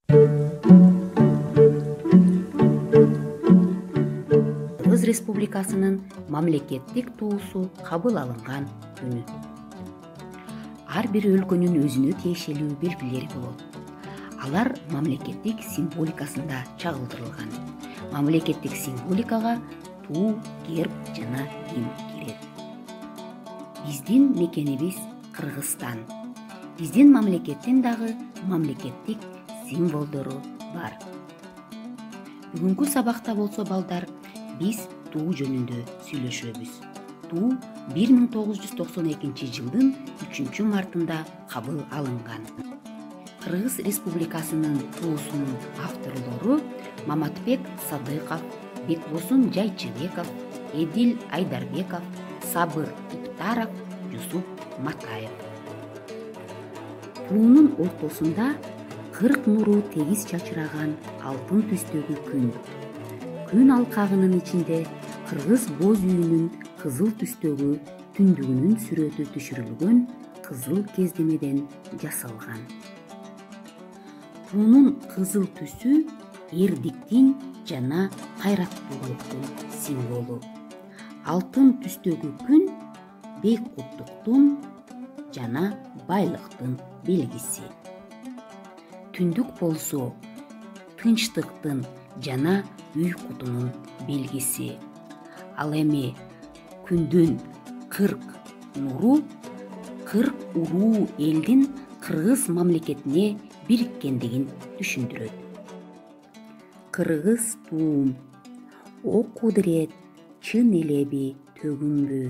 Кыргыз Республикасынын мамлекеттик туусу кабыл алынган күнү. Ар бир өлкөнүн өзүнө тиешелүү белгилери болот. Алар мамлекеттик символикасында чагылдырылган. Мамлекеттик символикага туу, герб жана гимн кирет. Биздин мекенибиз Кыргызстан. Биздин мамлекеттин дагы мамлекеттик символдору бар. Бүгүнкү сабакта болсо балдар, биз туу жөнүндө сүйлөшөбүз. Туу 1992 жылдын 3-мартында кабыл алынган. Кыргыз Республикасынын туусунун авторлору Маматбек Садыков, Бекбосун Жайчыбеков, Эдил Айдарбеков, Сабыр Иптаров, Жусуп Матаев. Туунун ортосунда 40 нуру тегиз чачыраган алтын түстөгү күн. Күн алкагынын ичинде кыргыз боз үйүнүн кызыл түстөгү түндүгүнүн сүрөтү түшүрүлгөн кызыл кездемеден жасалган. Туунун кызыл түсү эрдиктин жана кайраттуулуктун символу. Алтын түстөгү күн бейкуттуктун жана байлыктын белгиси. Түндүк болсо тынчтыктын жана уйкутунун белгиси. Ал эми күндүн 40 нуру 40 уруу элдин Кыргыз мамлекетине бириккендигин түшүндүрөт. Кыргыз туум, о кудурет, чын элеби, төгүмбү,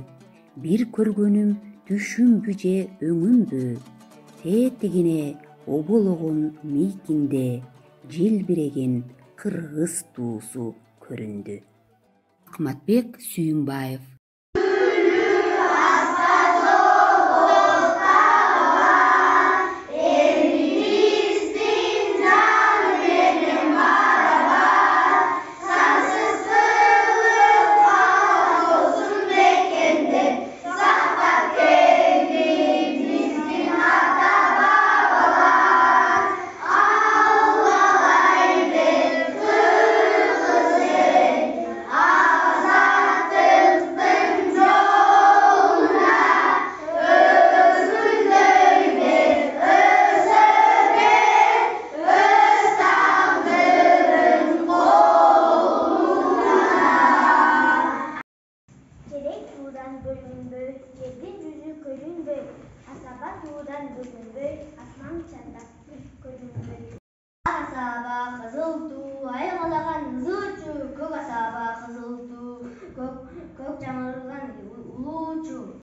бир көргөнүм түшүмбү же өңүмбү, тетигине обологон мийкинде, желбиреген кыргыз туусу көрүндү. Акматбек Сүйүнбаев. Көк жамылган улуучу